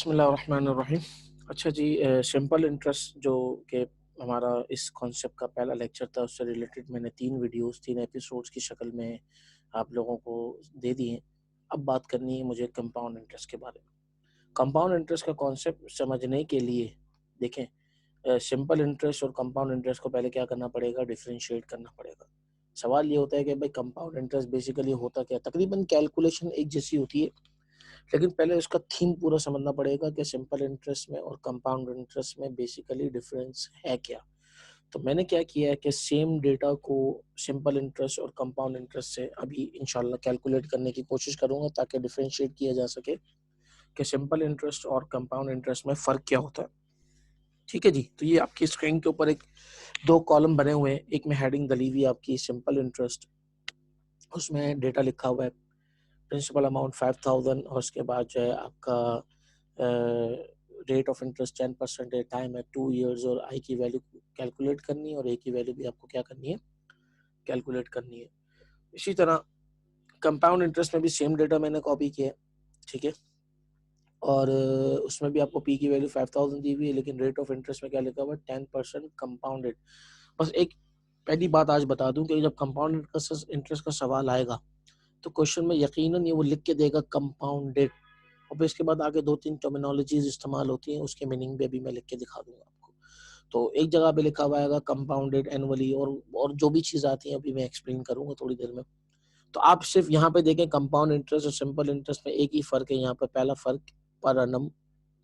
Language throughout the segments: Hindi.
बिस्मिल्लाहिर्रहमानिर्रहीम। अच्छा जी, सिंपल इंटरेस्ट जो कि हमारा इस कॉन्सेप्ट का पहला लेक्चर था, उससे रिलेटेड मैंने 3 एपिसोड्स की शक्ल में आप लोगों को दे दिए। अब बात करनी है मुझे कंपाउंड इंटरेस्ट के बारे में। कंपाउंड इंटरेस्ट का कॉन्सेप्ट समझने के लिए देखें, सिंपल इंटरेस्ट और कंपाउंड इंटरेस्ट को पहले क्या करना पड़ेगा, डिफरेंशिएट करना पड़ेगा। सवाल ये होता है कि भाई कंपाउंड इंटरेस्ट बेसिकली होता क्या है। तकरीबन कैलकुलेशन एक जैसी होती है, लेकिन पहले उसका थीम पूरा समझना पड़ेगा कि सिंपल इंटरेस्ट में और कंपाउंड इंटरेस्ट में बेसिकली डिफरेंस है क्या। तो मैंने क्या किया है कि सेम डेटा को सिंपल इंटरेस्ट और कंपाउंड इंटरेस्ट से अभी इंशाल्लाह कैलकुलेट करने की कोशिश करूंगा, ताकि डिफरेंशिएट किया जा सके कि सिंपल इंटरेस्ट और कंपाउंड इंटरेस्ट में फ़र्क क्या होता है। ठीक है जी, तो ये आपकी स्क्रीन के ऊपर एक 2 कॉलम बने हुए हैं। एक में हेडिंग डली हुई है आपकी सिंपल इंटरेस्ट, उसमें डेटा लिखा हुआ है प्रिंसिपल अमाउंट 5000, और उसके बाद जो है आपका रेट ऑफ इंटरेस्ट 10% है, टाइम है 2 years, और आई की वैल्यू कैलकुलेट करनी है और ए की वैल्यू भी आपको क्या करनी है, कैलकुलेट करनी है। इसी तरह कंपाउंड इंटरेस्ट में भी सेम डेटा मैंने कॉपी किया है, ठीक है, और उसमें भी आपको पी की वैल्यू 5000 दी हुई है, लेकिन रेट ऑफ इंटरेस्ट में क्या लिखा हुआ है, 10% कंपाउंडेड। बस एक पहली बात आज बता दूं कि जब कंपाउंड इंटरेस्ट का सवाल आएगा तो क्वेश्चन में यकीनन ये वो लिख के देगा कंपाउंडेड, और फिर इसके बाद आगे 2-3 टर्मिनोलॉजीज इस्तेमाल होती हैं, उसके मीनिंग भी अभी मैं लिख के दिखा दूंगा आपको। तो एक जगह पे लिखा हुआ आएगा कंपाउंडेड एनुअली, और जो भी चीज़ आती है अभी मैं एक्सप्लेन करूंगा थोड़ी देर में। तो आप सिर्फ यहाँ पे देखें, कंपाउंड इंटरेस्ट और सिंपल इंटरेस्ट में एक ही फ़र्क है। यहाँ पे पहला फ़र्क पर annum,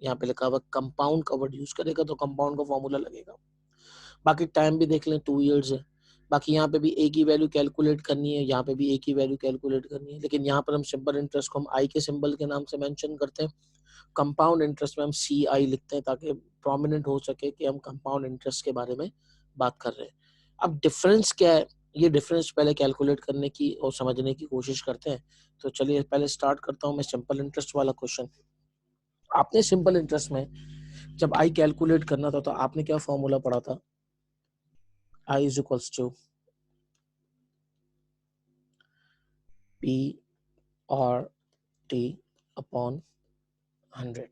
यहाँ पे लिखा हुआ कंपाउंड का वर्ड यूज़ करेगा तो कंपाउंड का फॉर्मूला लगेगा। बाकी टाइम भी देख लें, 2 years है। बाकी यहाँ पे भी एक ही वैल्यू कैलकुलेट करनी है, यहाँ पे भी एक ही वैल्यू कैलकुलेट करनी है, लेकिन यहाँ पर हम सिंपल इंटरेस्ट को हम आई के सिंबल के नाम से मेंशन करते हैं। कंपाउंड इंटरेस्ट में हम सी आई लिखते हैं, ताकि प्रोमिनेंट हो सके कि हम कंपाउंड इंटरेस्ट के बारे में बात कर रहे हैं। अब डिफरेंस क्या है, ये डिफरेंस पहले कैलकुलेट करने की और समझने की कोशिश करते हैं। तो चलिए पहले स्टार्ट करता हूँ मैं सिंपल इंटरेस्ट वाला क्वेश्चन। आपने सिंपल इंटरेस्ट में जब आई कैलकुलेट करना था तो आपने क्या फॉर्मूला पढ़ा था, I is equals to P R T upon 100।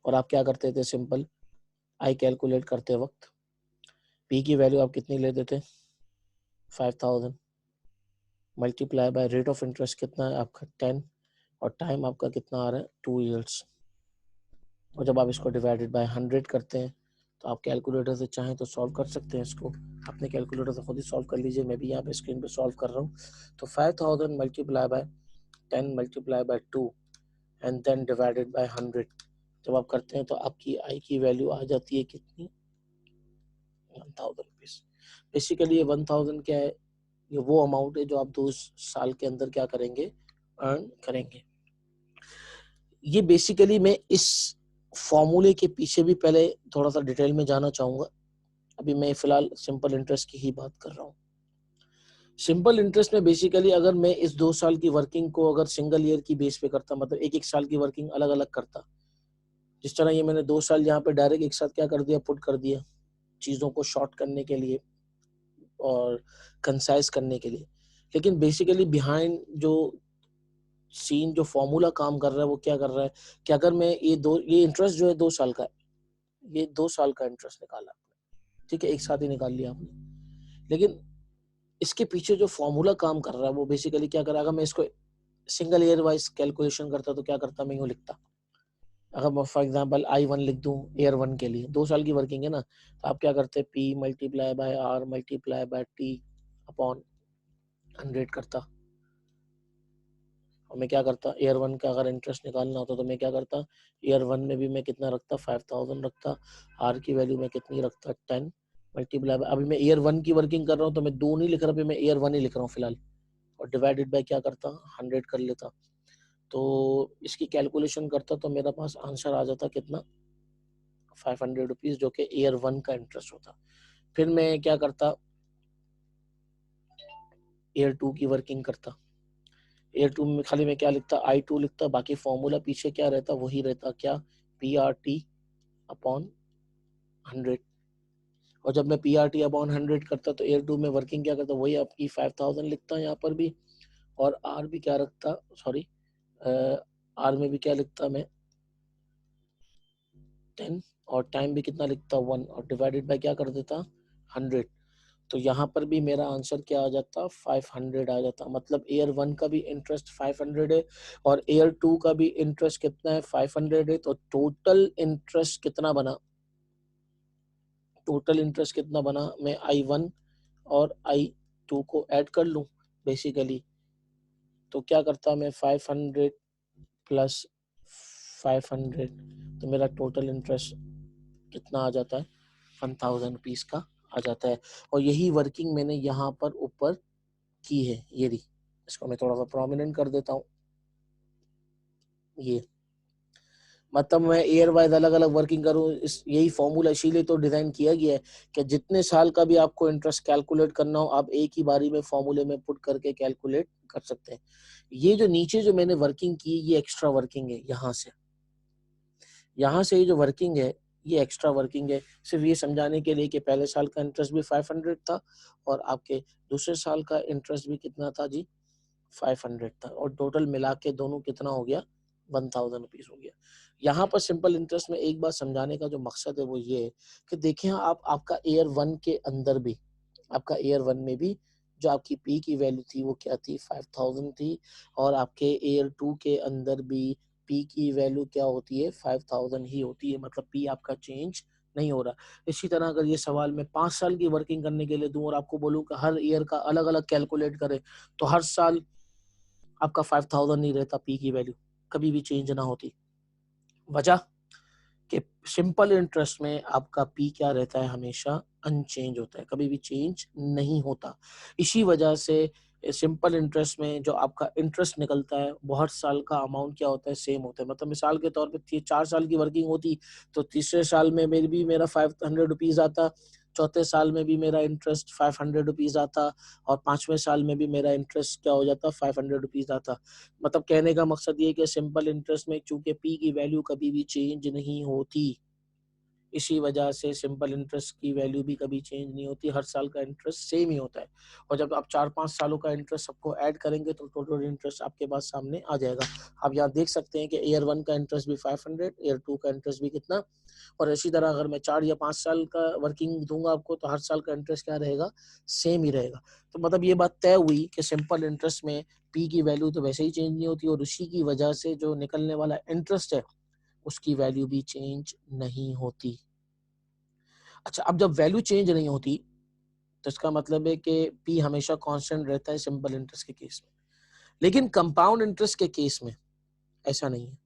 और आप क्या करते थे, सिंपल आई कैलकुलेट करते वक्त पी की वैल्यू आप कितनी लेते थे, 5000, multiply by rate of interest कितना है आपका 10, और टाइम आपका कितना आ रहा है 2 years। और जब आप इसको डिवाइडेड बाय 100 करते हैं तो आप कैलकुलेटर से चाहें तो सॉल्व कर सकते हैं इसको। अपने कैलकुलेटर से खुद ही सॉल्व कर लीजिए, मैं भी यहाँ पे स्क्रीन पे सॉल्व कर रहा हूँ। तो 5000 multiply by 10 multiply by 2 and then divided by 100 जब आप करते हैं तो आपकी आई की वैल्यू आ जाती है कितनी, 1000 रुपीज। बेसिकली ये 1000 क्या है, ये वो अमाउंट है जो आप 2 साल के अंदर क्या करेंगे, अर्न करेंगे। ये बेसिकली मैं इस फॉर्मूले के पीछे भी पहले थोड़ा सा डिटेल में जाना चाहूंगा। अभी मैं फिलहाल सिंपल इंटरेस्ट की ही बात कर रहा हूँ। सिंपल इंटरेस्ट में बेसिकली अगर मैं इस 2 साल की वर्किंग को अगर सिंगल ईयर की बेस पे करता, मतलब एक एक साल की वर्किंग अलग अलग करता, जिस तरह ये मैंने 2 साल यहाँ पे डायरेक्ट एक साथ क्या कर दिया, पुट कर दिया, चीज़ों को शॉर्ट करने के लिए और कंसाइज करने के लिए। लेकिन बेसिकली बिहाइंड जो सीन, जो फॉर्मूला काम कर रहा है वो क्या कर रहा है कि अगर मैं ये इंटरेस्ट जो है 2 साल का है, ये 2 साल का इंटरेस्ट निकाला आपने, ठीक है, एक साथ ही निकाल लिया आपने, लेकिन इसके पीछे जो फॉर्मूला काम कर रहा है वो बेसिकली क्या कर रहा है। अगर मैं इसको सिंगल ईयर वाइज कैलकुलेशन करता तो क्या करता, मैं यूँ लिखता। अगर मैं फॉर एग्जांपल I1 लिख दूं ईयर 1 के लिए, 2 साल की वर्किंग है ना, तो आप क्या करते, P multiply by R multiply by T upon 100 करता। और मैं क्या करता, ईयर 1 का अगर इंटरेस्ट निकालना होता तो मैं क्या करता, ईयर 1 में भी मैं कितना रखता, 5000 रखता, आर की वैल्यू मैं कितनी रखता, 10 मल्टीप्लाई बाय, अभी मैं ईयर 1 की वर्किंग कर रहा हूँ तो मैं 2 नहीं लिख रहा, मैं ईयर 1 ही लिख रहा हूँ फिलहाल, और डिवाइडेड बाय क्या करता, 100 कर लेता। तो इसकी कैलकुलेशन करता तो मेरा पास आंसर आ जाता कितना, 500 रुपीज, जो कि ईयर 1 का इंटरेस्ट होता। फिर मैं क्या करता, ईयर 2 की वर्किंग करता। ईयर 2 में खाली मैं क्या लिखता, I2 लिखता, बाकी फॉर्मूला पीछे क्या रहता, वही रहता, क्या, पी आर टी अपॉन 100। और जब मैं पी आर टी अपॉन 100 करता तो ईयर 2 में वर्किंग क्या करता, वही आपकी 5000 लिखता यहाँ पर भी, और आर भी क्या रखता, सॉरी, आर में भी क्या लिखता मैं, 10 और टाइम भी कितना लिखता 1 और डिवाइडेड बाय क्या कर देता 100। तो यहाँ पर भी मेरा आंसर क्या आ जाता 500 आ जाता। मतलब ईयर 1 का भी इंटरेस्ट 500 है और ईयर 2 का भी इंटरेस्ट कितना है 500 है। तो टोटल इंटरेस्ट कितना बना, टोटल इंटरेस्ट कितना बना, मैं I1 और I2 को ऐड कर लूं बेसिकली। तो क्या करता मैं 500 प्लस 500, तो मेरा टोटल इंटरेस्ट कितना आ जाता है 1000 रुपीज का आ जाता है। और यही वर्किंग मैंने यहाँ पर ऊपर की है, ये रही। इसको मैं थोड़ा सा प्रोमिनेंट कर देता हूँ। ये मतलब मैं ईयर वाइज अलग अलग वर्किंग करूँ, इस यही फॉर्मूला इसीलिए तो डिजाइन किया गया है कि जितने साल का भी आपको इंटरेस्ट कैलकुलेट करना हो आप एक ही बारी में फॉर्मूले में पुट करके कैलकुलेट कर सकते हैं। ये जो नीचे जो मैंने वर्किंग की ये एक्स्ट्रा वर्किंग है। यहाँ से ये जो वर्किंग है ये एक्स्ट्रा वर्किंग है, सिर्फ ये समझाने के लिए कि पहले साल का इंटरेस्ट भी 500 था और आपके दूसरे साल का इंटरेस्ट भी कितना था जी 500 था, और टोटल मिला के दोनों कितना हो गया 1000 रुपीज हो गया। यहाँ पर सिंपल इंटरेस्ट में एक बात समझाने का जो मकसद है वो ये है कि देखिए आप आपका ईयर 1 के अंदर भी, आपका ईयर 1 में भी जो आपकी पी की वैल्यू थी वो क्या थी 5000 थी, और आपके ईयर 2 के अंदर भी पी की वैल्यू क्या होती है 5000 ही होती है। मतलब पी आपका चेंज नहीं हो रहा। इसी तरह अगर ये सवाल मैं 5 साल की वर्किंग करने के लिए दूं और आपको बोलूं कि हर ईयर का अलग अलग कैलकुलेट करें, तो हर साल आपका 5000 नहीं रहता, पी की वैल्यू कभी भी चेंज ना होती। वजह कि सिंपल इंटरेस्ट में आपका पी क्या रहता है, हमेशा अनचेंज होता है, कभी भी चेंज नहीं होता। इसी वजह से सिंपल इंटरेस्ट में जो आपका इंटरेस्ट निकलता है वो हर साल का अमाउंट क्या होता है सेम होता है। मतलब मिसाल के तौर पे 4 साल की वर्किंग होती तो तीसरे साल में मेरा 500 रुपीज आता, चौथे साल में भी मेरा इंटरेस्ट 500 रुपीज आता, और पांचवें साल में भी मेरा इंटरेस्ट क्या हो जाता 500 रुपीज आता। मतलब कहने का मकसद ये कि सिंपल इंटरेस्ट में चूंकि पी की वैल्यू कभी भी चेंज नहीं होती, इसी वजह से सिंपल इंटरेस्ट की वैल्यू भी कभी चेंज नहीं होती, हर साल का इंटरेस्ट सेम ही होता है। और जब आप 4-5 सालों का इंटरेस्ट सबको ऐड करेंगे तो टोटल इंटरेस्ट आपके पास सामने आ जाएगा। आप यहाँ देख सकते हैं कि ईयर 1 का इंटरेस्ट भी 500, ईयर 2 का इंटरेस्ट भी कितना, और इसी तरह अगर मैं 4 या 5 साल का वर्किंग दूंगा आपको तो हर साल का इंटरेस्ट क्या रहेगा सेम ही रहेगा। तो मतलब ये बात तय हुई कि सिंपल इंटरेस्ट में पी की वैल्यू तो वैसे ही चेंज नहीं होती, और उसी की वजह से जो निकलने वाला इंटरेस्ट है उसकी वैल्यू भी चेंज नहीं होती। अच्छा, अब जब वैल्यू चेंज नहीं होती तो इसका मतलब है कि पी हमेशा कांस्टेंट रहता है सिंपल इंटरेस्ट के केस में, लेकिन कंपाउंड इंटरेस्ट के केस में ऐसा नहीं है।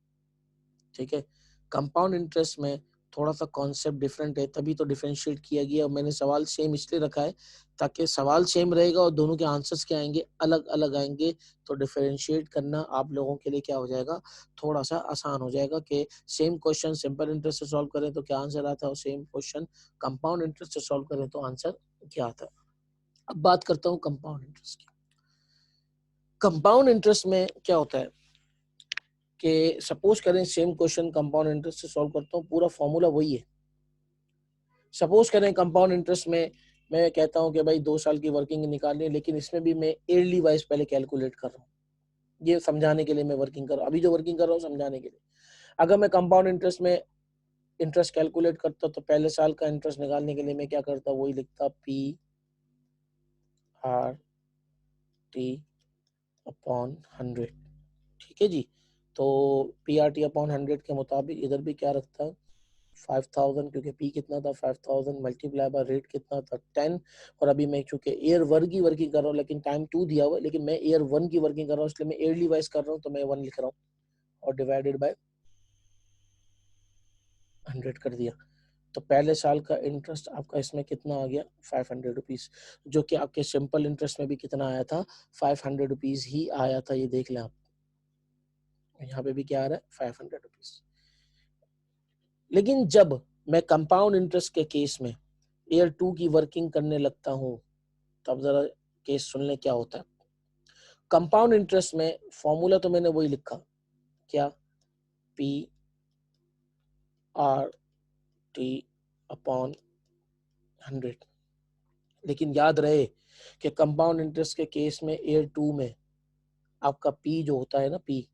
ठीक है, कंपाउंड इंटरेस्ट में थोड़ा सा कॉन्सेप्ट डिफरेंट है, तभी तो डिफरेंशिएट किया गया। और मैंने सवाल सेम इसलिए रखा है ताकि सवाल सेम रहेगा और दोनों के आंसर्स क्या आएंगे अलग अलग आएंगे, तो डिफरेंशिएट करना आप लोगों के लिए क्या हो जाएगा थोड़ा सा आसान हो जाएगा कि सेम क्वेश्चन सिंपल इंटरेस्ट से सॉल्व करें तो क्या आंसर आता है और सेम क्वेश्चन कंपाउंड इंटरेस्ट से सॉल्व करें तो आंसर क्या आता है। अब बात करता हूँ कंपाउंड इंटरेस्ट की। कंपाउंड इंटरेस्ट में क्या होता है कि सपोज करें सेम क्वेश्चन कंपाउंड इंटरेस्ट से सॉल्व करता हूँ, पूरा फॉर्मूला वही है। सपोज करें कंपाउंड इंटरेस्ट में मैं कहता हूँ कि भाई 2 साल की वर्किंग निकालनी है, लेकिन इसमें भी मैं ईयरली वाइज पहले कैलकुलेट कर रहा हूँ। ये समझाने के लिए मैं वर्किंग कर रहा हूँ, अभी जो वर्किंग कर रहा हूँ समझाने के लिए। अगर मैं कंपाउंड इंटरेस्ट में इंटरेस्ट कैलकुलेट करता तो पहले साल का इंटरेस्ट निकालने के लिए मैं क्या करता, वही लिखता पी आर टी अपॉन 100। ठीक है जी, तो पी आर टी अपॉन 100 के मुताबिक इधर भी क्या रखता है 5000, क्योंकि पी कितना था 5000 मल्टीप्लाई बाय रेट कितना था 10। और अभी मैं चूंकि ईयर 1 की वर्किंग कर रहा हूँ लेकिन टाइम 2 दिया हुआ है, लेकिन मैं ईयर 1 की वर्किंग कर रहा हूँ इसलिए मैं ईयरली वाइज कर रहा हूँ तो मैं 1 लिख रहा हूँ और डिवाइडेड बाय 100 कर दिया। तो पहले साल का इंटरेस्ट आपका इसमें कितना आ गया 500 रुपीज, जो कि आपके सिंपल इंटरेस्ट में भी कितना आया था 500 रुपीज ही आया था। ये देख लें आप, यहाँ पे भी क्या आ रहा है 500 रुपीज। लेकिन जब मैं कंपाउंड इंटरेस्ट के केस में ईयर 2 की वर्किंग करने लगता हूँ तब जरा केस सुन लें क्या होता है। कंपाउंड इंटरेस्ट में फॉर्मूला तो मैंने वही लिखा, क्या पी आर टी अपॉन 100। लेकिन याद रहे कि कंपाउंड इंटरेस्ट के केस में ईयर 2 में आपका पी जो होता है ना, पी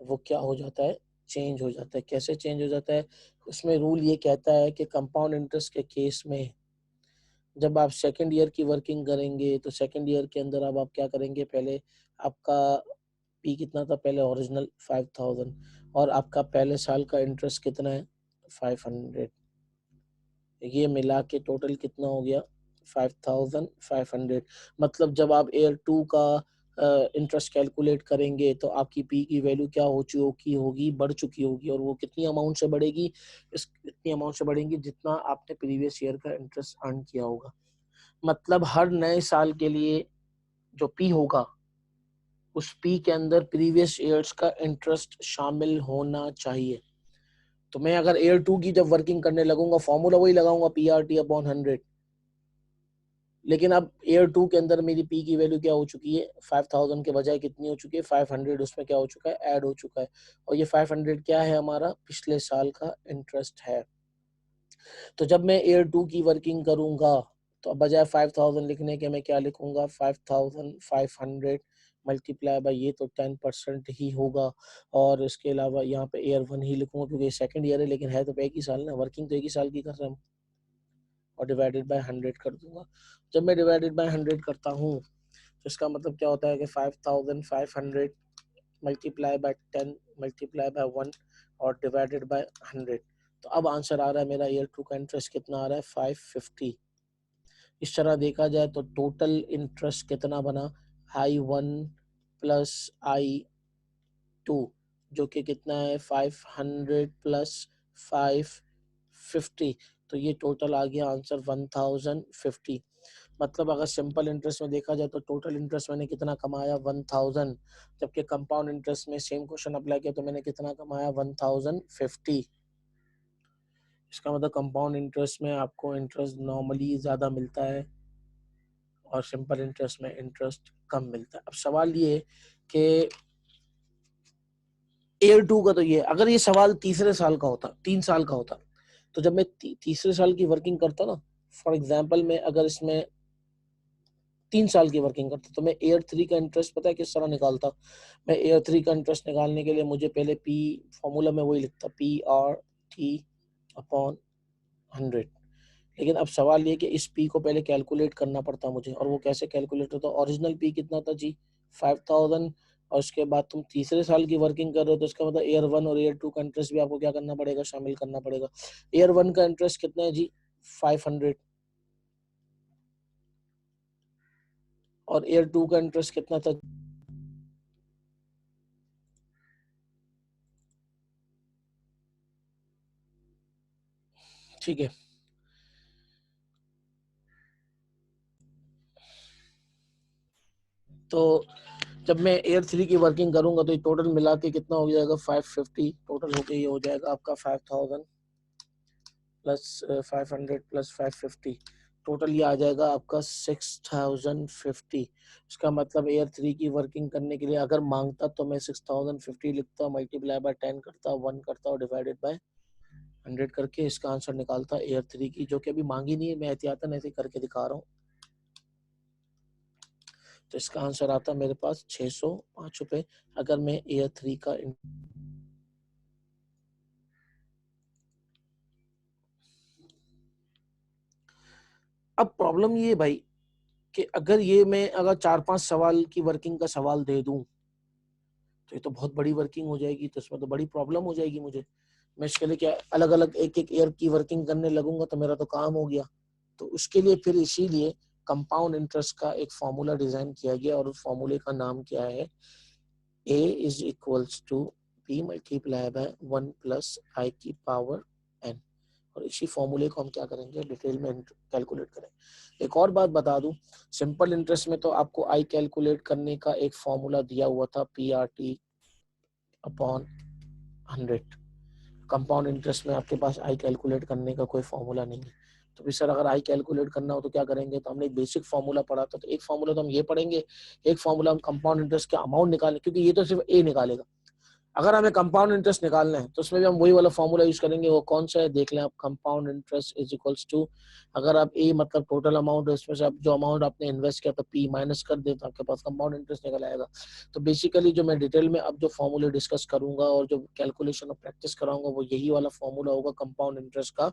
वो क्या हो जाता है चेंज हो जाता है। कैसे चेंज हो जाता है? उसमें रूल ये कहता है कि कंपाउंड इंटरेस्ट के केस में जब आप सेकंड ईयर की वर्किंग करेंगे तो सेकंड ईयर के अंदर अब आप क्या करेंगे, पहले आपका पी कितना था, पहले ओरिजिनल 5000 और आपका पहले साल का इंटरेस्ट कितना है 500, ये मिला के टोटल कितना हो गया 5500। मतलब जब आप ईयर 2 का इंटरेस्ट कैलकुलेट करेंगे तो आपकी पी की वैल्यू क्या हो चुकी होगी, बढ़ चुकी होगी। और वो कितनी अमाउंट से बढ़ेगी, इतनी अमाउंट से बढ़ेगी जितना आपने प्रीवियस ईयर का इंटरेस्ट अर्न किया होगा। मतलब हर नए साल के लिए जो पी होगा उस पी के अंदर प्रीवियस ईयर्स का इंटरेस्ट शामिल होना चाहिए। तो मैं अगर ईयर 2 की जब वर्किंग करने लगूंगा फॉर्मूला वही लगाऊंगा PRT/100, लेकिन अब ईयर 2 के अंदर मेरी पी की वैल्यू क्या हो चुकी है 5000 के बजाय कितनी हो चुकी है 500, उसमें क्या हो चुका है ऐड हो चुका है। और ये 500 क्या है, हमारा पिछले साल का इंटरेस्ट है। तो जब मैं ईयर 2 की वर्किंग करूंगा तो बजाय 5000 लिखने के मैं क्या लिखूंगा 5500 मल्टीप्लाई बाय ये तो 10% ही होगा। और इसके अलावा यहाँ पे ईयर 1 ही लिखूंगा क्योंकि सेकंड ईयर है, लेकिन है तो एक ही साल ना, वर्किंग तो एक ही साल की कर रहे हैं हम। और डिवाइडेड बाय 100 कर दूंगा। जब मैं डिवाइडेड बाय 100 करता हूँ तो इसका मतलब क्या होता है कि 5500 मल्टीप्लाई बाय 10 मल्टीप्लाई बाय 1 और डिवाइडेड बाय 100। तो अब आंसर आ रहा है मेरा ईयर 2 का इंटरेस्ट कितना आ रहा है 550। इस तरह देखा जाए तो टोटल इंटरेस्ट कितना बना I1 प्लस I2 जो कि कितना है 500 प्लस 550। तो ये टोटल आ गया आंसर 1050। मतलब अगर सिंपल इंटरेस्ट में देखा जाए तो टोटल इंटरेस्ट मैंने कितना कमाया 1000, जबकि कंपाउंड इंटरेस्ट में सेम क्वेश्चन अप्लाई किया तो मैंने कितना कमाया 1050। इसका मतलब कंपाउंड इंटरेस्ट में आपको इंटरेस्ट नॉर्मली ज़्यादा मिलता है और सिंपल इंटरेस्ट में इंटरेस्ट कम मिलता है। अब सवाल ये कि ईयर 2 का तो ये, अगर ये सवाल तीसरे साल का होता, 3 साल का होता, तो जब मैं तीसरे साल की वर्किंग करता ना, फॉर एग्जाम्पल मैं अगर इसमें 3 साल की वर्किंग करता तो मैं ईयर 3 का इंटरेस्ट पता है किस तरह निकालता। मैं ईयर 3 का इंटरेस्ट निकालने के लिए मुझे पहले पी फॉर्मूला में वही लिखता PRT/100। लेकिन अब सवाल ये कि इस पी को पहले कैलकुलेट करना पड़ता मुझे, और वो कैसे कैलकुलेट होता। ओरिजिनल पी कितना था जी 5000, और उसके बाद तुम तीसरे साल की वर्किंग कर रहे हो तो इसका मतलब ईयर 1 और ईयर 2 का इंटरेस्ट भी आपको क्या करना पड़ेगा, शामिल करना पड़ेगा। ईयर 1 का इंटरेस्ट कितना है जी 500 और ईयर 2 का इंटरेस्ट कितना था, ठीक है। तो जब मैं ईयर 3 की वर्किंग करूंगा तो ये टोटल मिला के कितना हो जाएगा 550 टोटल होके ये हो जाएगा आपका 5000 प्लस 500 प्लस 550, टोटल ये आ जाएगा आपका 6050। इसका मतलब ईयर 3 की वर्किंग करने के लिए अगर मांगता तो मैं 6050 लिखता, मल्टीप्लाई बाय 10 करता, 1 करता और डिवाइडेड बाय 100 करके इसका आंसर निकालता ईयर 3 की, जो कि अभी मांगी नहीं है, मैं एहतियातन ऐसे करके दिखा रहा हूँ। तो इसका आंसर आता मेरे पास 605 रुपए अगर मैं ईयर 3 का। अब प्रॉब्लम ये भाई कि अगर ये मैं अगर 4-5 सवाल की वर्किंग का सवाल दे दूं तो ये तो बहुत बड़ी वर्किंग हो जाएगी, तो इसमें तो बड़ी प्रॉब्लम हो जाएगी मुझे। मैं इसके लिए क्या अलग अलग एक एक ईयर की वर्किंग करने लगूंगा तो मेरा तो काम हो गया। तो उसके लिए फिर इसीलिए कंपाउंड इंटरेस्ट का एक फॉर्मूला डिजाइन किया गया और उस फॉर्मूले का नाम क्या है, A is equals to P multiply by 1 plus I की पावर n। और इसी फॉर्मूले को हम क्या करेंगे डिटेल में कैलकुलेट करेंगे। एक और बात बता दूं, सिंपल इंटरेस्ट में तो आपको आई कैलकुलेट करने का एक फॉर्मूला दिया हुआ था PRT/100। कंपाउंड इंटरेस्ट में आपके पास आई कैलकुलेट करने का कोई फॉर्मूला नहीं है। तो फिर सर अगर आई कैलकुलेट करना हो तो क्या करेंगे, तो हमने एक बेसिक फॉर्मूला पढ़ा था, तो एक फॉर्मूला तो हम ये पढ़ेंगे, एक फॉर्मूला हम कंपाउंड इंटरेस्ट के अमाउंट निकालें, क्योंकि ये तो सिर्फ ए निकालेगा। अगर हमें कंपाउंड इंटरेस्ट निकालना है तो उसमें भी हम वही वाला फॉर्मूला यूज करेंगे। वो कौन सा है देख लें आप। Compound interest is equals to, अगर आप ए मतलब टोटल अमाउंट है, इसमें से आप जो अमाउंट आपने इन्वेस्ट किया तो पी माइनस कर दे तो आपके पास कंपाउंड इंटरेस्ट निकल आएगा। तो बेसिकली जो मैं डिटेल में अब जो फॉर्मूले डिस्कस करूंगा और जो कैलकुलेशन और प्रैक्टिस कराऊंगा वो यही वाला फॉर्मूला होगा कंपाउंड इंटरेस्ट का,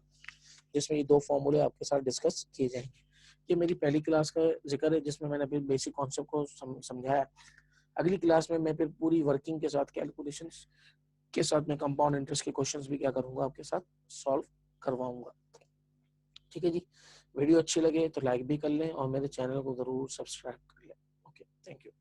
जिसमें ये 2 फॉर्मूले आपके साथ डिस्कस किए जाएंगे। ये मेरी पहली क्लास का जिक्र है जिसमें मैंने अभी बेसिक कॉन्सेप्ट को समझाया। अगली क्लास में मैं फिर पूरी वर्किंग के साथ कैलकुलेशंस के साथ में कंपाउंड इंटरेस्ट के क्वेश्चंस भी क्या करूंगा आपके साथ सॉल्व करवाऊंगा। ठीक है जी। वीडियो अच्छी लगे तो लाइक भी कर लें और मेरे चैनल को जरूर सब्सक्राइब कर लें। Okay, thank you.